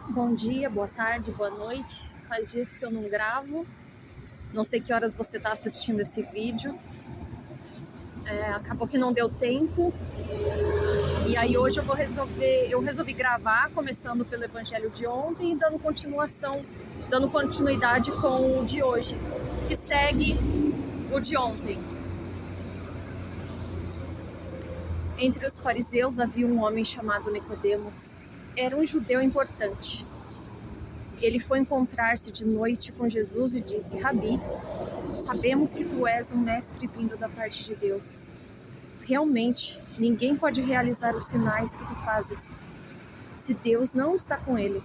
Bom dia, boa tarde, boa noite. Faz dias que eu não gravo. Não sei que horas você está assistindo esse vídeo. Acabou que não deu tempo. E aí hoje eu resolvi gravar, começando pelo evangelho de ontem e dando continuidade com o de hoje, que segue o de ontem. Entre os fariseus havia um homem chamado Nicodemos. Era um judeu importante. Ele foi encontrar-se de noite com Jesus e disse: Rabi, sabemos que tu és um mestre vindo da parte de Deus. Realmente, ninguém pode realizar os sinais que tu fazes, se Deus não está com ele.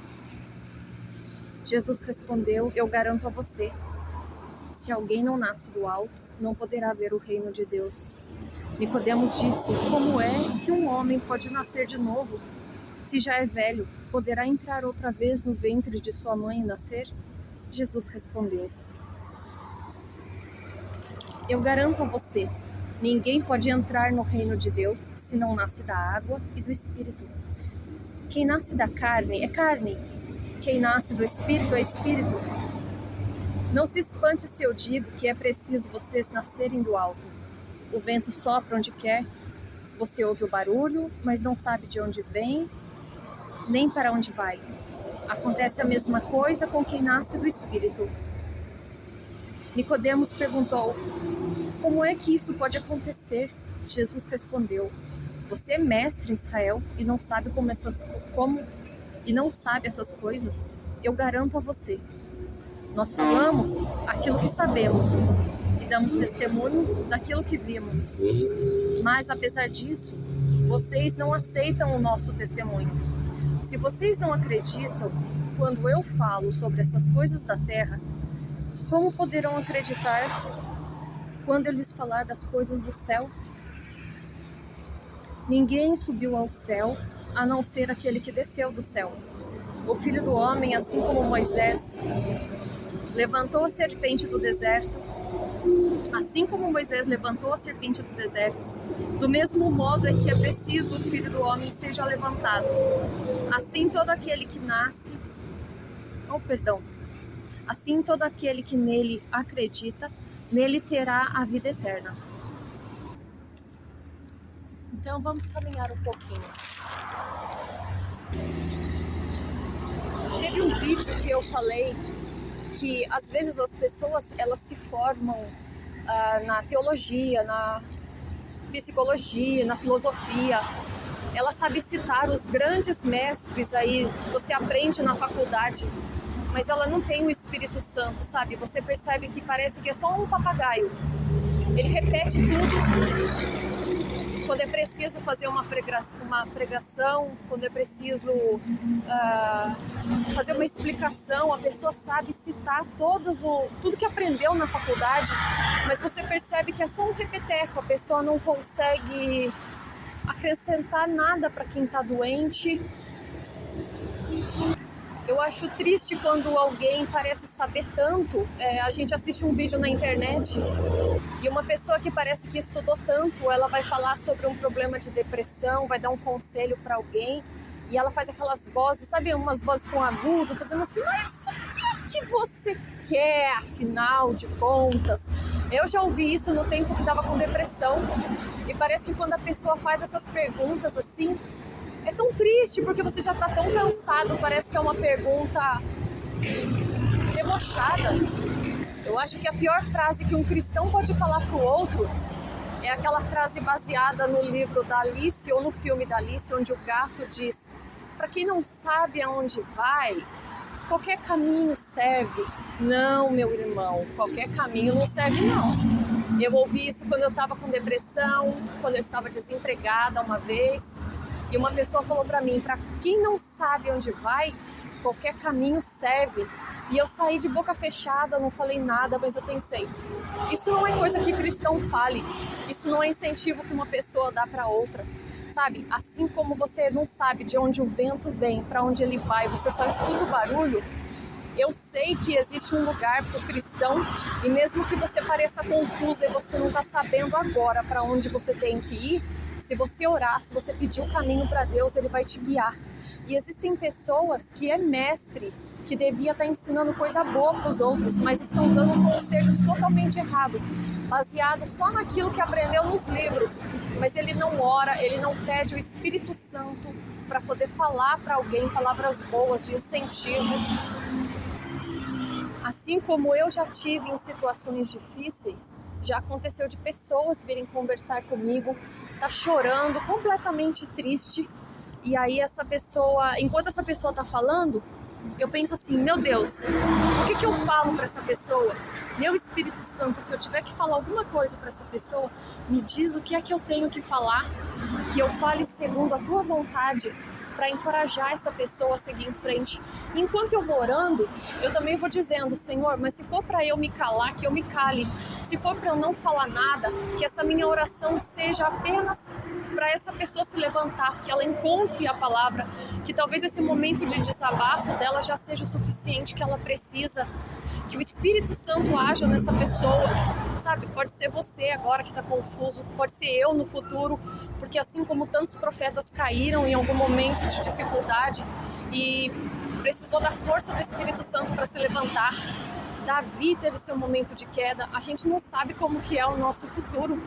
Jesus respondeu: Eu garanto a você, se alguém não nasce do alto, não poderá ver o reino de Deus. Nicodemos disse: Como é que um homem pode nascer de novo? Se já é velho, poderá entrar outra vez no ventre de sua mãe e nascer? Jesus respondeu: Eu garanto a você, ninguém pode entrar no reino de Deus se não nasce da água e do Espírito. Quem nasce da carne é carne, quem nasce do Espírito é Espírito. Não se espante se eu digo que é preciso vocês nascerem do alto. O vento sopra onde quer, você ouve o barulho, mas não sabe de onde vem, nem para onde vai. Acontece a mesma coisa com quem nasce do Espírito. Nicodemos perguntou: Como é que isso pode acontecer? Jesus respondeu: Você é mestre em Israel e não sabe essas coisas? Eu garanto a você. Nós falamos aquilo que sabemos e damos testemunho daquilo que vimos. Mas apesar disso, vocês não aceitam o nosso testemunho. Se vocês não acreditam quando eu falo sobre essas coisas da terra, como poderão acreditar quando eu lhes falar das coisas do céu? Ninguém subiu ao céu, a não ser aquele que desceu do céu. O Filho do Homem, assim como Moisés levantou a serpente do deserto, assim como Moisés levantou a serpente do deserto, do mesmo modo é que é preciso o Filho do Homem seja levantado. Assim todo aquele que assim todo aquele que nele acredita, nele terá a vida eterna. Então vamos caminhar um pouquinho. Teve um vídeo que eu falei que às vezes as pessoas elas se formam na teologia, na psicologia, na filosofia. Ela sabe citar os grandes mestres aí que você aprende na faculdade, mas ela não tem o Espírito Santo, sabe? Você percebe que parece que é só um papagaio. Ele repete tudo. Quando é preciso fazer uma pregação, quando é preciso fazer uma explicação, a pessoa sabe citar tudo que aprendeu na faculdade, mas você percebe que é só um repeteco, a pessoa não consegue acrescentar nada para quem está doente. Eu acho triste quando alguém parece saber tanto. A gente assiste um vídeo na internet e uma pessoa que parece que estudou tanto, ela vai falar sobre um problema de depressão, vai dar um conselho para alguém e ela faz aquelas vozes, sabe, umas vozes com agudo, fazendo assim: mas o que você quer, afinal de contas? Eu já ouvi isso no tempo que estava com depressão e parece que quando a pessoa faz essas perguntas assim, é tão triste porque você já tá tão cansado, parece que é uma pergunta debochada. Eu acho que a pior frase que um cristão pode falar pro outro é aquela frase baseada no livro da Alice ou no filme da Alice, onde o gato diz: para quem não sabe aonde vai, qualquer caminho serve. Não, meu irmão, qualquer caminho não serve não. Eu ouvi isso quando eu estava com depressão, quando eu estava desempregada uma vez. E uma pessoa falou para mim: para quem não sabe onde vai, qualquer caminho serve. E eu saí de boca fechada, não falei nada, mas eu pensei: isso não é coisa que cristão fale, isso não é incentivo que uma pessoa dá para outra, sabe? Assim como você não sabe de onde o vento vem, para onde ele vai, você só escuta o barulho, Eu sei que existe um lugar para o cristão, e mesmo que você pareça confuso e você não está sabendo agora para onde você tem que ir, se você orar, se você pedir o caminho para Deus, Ele vai te guiar. E existem pessoas que é mestre, que devia estar ensinando coisa boa para os outros, mas estão dando conselhos totalmente errados, baseado só naquilo que aprendeu nos livros. Mas ele não ora, ele não pede o Espírito Santo para poder falar para alguém palavras boas de incentivo. Assim como eu já tive em situações difíceis, já aconteceu de pessoas virem conversar comigo, tá chorando, completamente triste, e aí essa pessoa, enquanto essa pessoa tá falando, eu penso assim, meu Deus, o que eu falo para essa pessoa? Meu Espírito Santo, se eu tiver que falar alguma coisa para essa pessoa, me diz o que é que eu tenho que falar, que eu fale segundo a tua vontade, para encorajar essa pessoa a seguir em frente. E enquanto eu vou orando, eu também vou dizendo, Senhor, mas se for para eu me calar, que eu me cale. Se for para eu não falar nada, que essa minha oração seja apenas para essa pessoa se levantar, que ela encontre a palavra, que talvez esse momento de desabafo dela já seja o suficiente que ela precisa, que o Espírito Santo haja nessa pessoa, sabe? Pode ser você agora que está confuso, pode ser eu no futuro, porque assim como tantos profetas caíram em algum momento de dificuldade e precisou da força do Espírito Santo para se levantar, Davi teve seu momento de queda, a gente não sabe como que é o nosso futuro.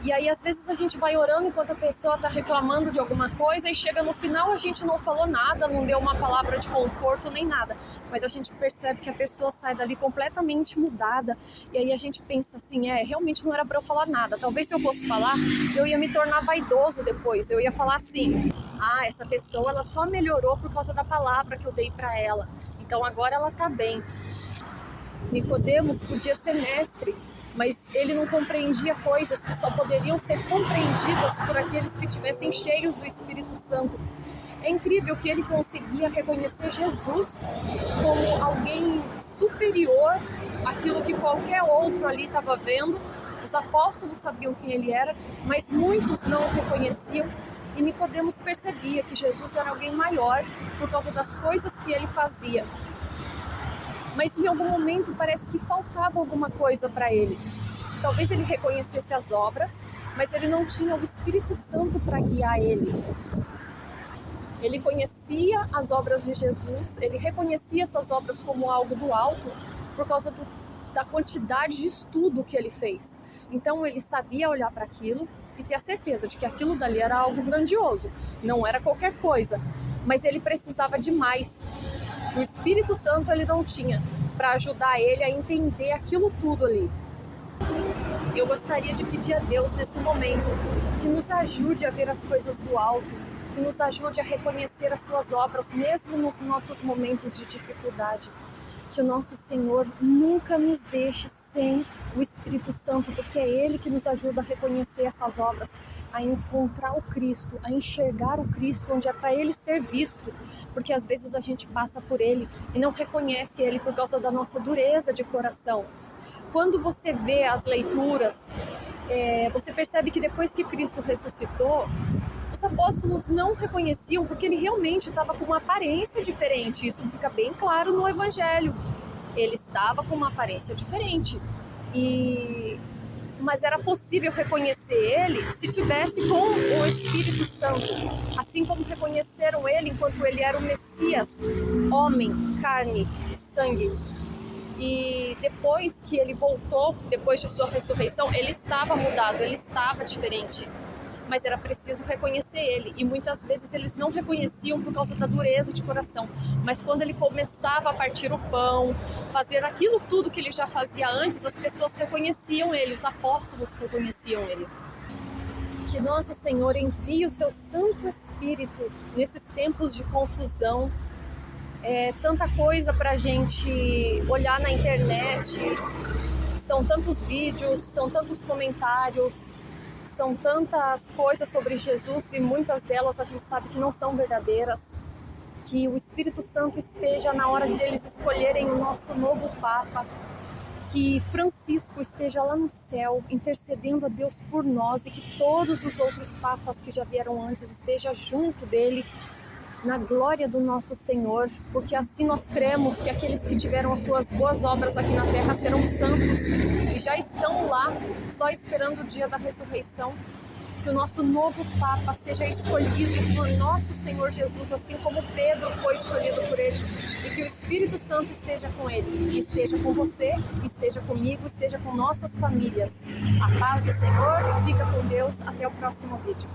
E aí às vezes a gente vai orando enquanto a pessoa está reclamando de alguma coisa e chega no final a gente não falou nada, não deu uma palavra de conforto nem nada. Mas a gente percebe que a pessoa sai dali completamente mudada. E aí a gente pensa assim, realmente não era para eu falar nada. Talvez se eu fosse falar, eu ia me tornar vaidoso depois. Eu ia falar assim, essa pessoa ela só melhorou por causa da palavra que eu dei para ela. Então agora ela tá bem. Nicodemos podia ser mestre, mas ele não compreendia coisas que só poderiam ser compreendidas por aqueles que estivessem cheios do Espírito Santo. É incrível que ele conseguia reconhecer Jesus como alguém superior àquilo que qualquer outro ali estava vendo. Os apóstolos sabiam quem ele era, mas muitos não o reconheciam. E Nicodemos percebia que Jesus era alguém maior por causa das coisas que ele fazia. Mas em algum momento parece que faltava alguma coisa para ele. Talvez ele reconhecesse as obras, mas ele não tinha o Espírito Santo para guiar ele. Ele conhecia as obras de Jesus, ele reconhecia essas obras como algo do alto por causa da quantidade de estudo que ele fez. Então ele sabia olhar para aquilo e ter a certeza de que aquilo dali era algo grandioso, não era qualquer coisa, mas ele precisava de mais. O Espírito Santo ele não tinha para ajudar ele a entender aquilo tudo ali. Eu gostaria de pedir a Deus nesse momento que nos ajude a ver as coisas do alto, que nos ajude a reconhecer as suas obras, mesmo nos nossos momentos de dificuldade. Que o nosso Senhor nunca nos deixe sem o Espírito Santo, porque é Ele que nos ajuda a reconhecer essas obras, a encontrar o Cristo, a enxergar o Cristo onde é para Ele ser visto, porque às vezes a gente passa por Ele e não reconhece Ele por causa da nossa dureza de coração. Quando você vê as leituras, você percebe que depois que Cristo ressuscitou, os apóstolos não reconheciam porque ele realmente estava com uma aparência diferente. Isso fica bem claro no Evangelho. Ele estava com uma aparência diferente. Mas era possível reconhecer ele se tivesse com o Espírito Santo. Assim como reconheceram ele enquanto ele era o Messias, homem, carne e sangue. E depois que ele voltou, depois de sua ressurreição, ele estava mudado, ele estava diferente. Mas era preciso reconhecer ele, e muitas vezes eles não reconheciam por causa da dureza de coração, mas quando ele começava a partir o pão, fazer aquilo tudo que ele já fazia antes, as pessoas reconheciam ele, os apóstolos reconheciam ele. Que nosso Senhor envie o seu Santo Espírito nesses tempos de confusão, tanta coisa pra gente olhar na internet, são tantos vídeos, são tantos comentários, são tantas coisas sobre Jesus e muitas delas a gente sabe que não são verdadeiras. Que o Espírito Santo esteja na hora deles escolherem o nosso novo Papa. Que Francisco esteja lá no céu intercedendo a Deus por nós e que todos os outros papas que já vieram antes estejam junto dele na glória do nosso Senhor, porque assim nós cremos que aqueles que tiveram as suas boas obras aqui na terra serão santos e já estão lá, só esperando o dia da ressurreição. Que o nosso novo Papa seja escolhido por nosso Senhor Jesus, assim como Pedro foi escolhido por ele, e que o Espírito Santo esteja com ele, esteja com você, esteja comigo, esteja com nossas famílias. A paz do Senhor, fica com Deus, até o próximo vídeo.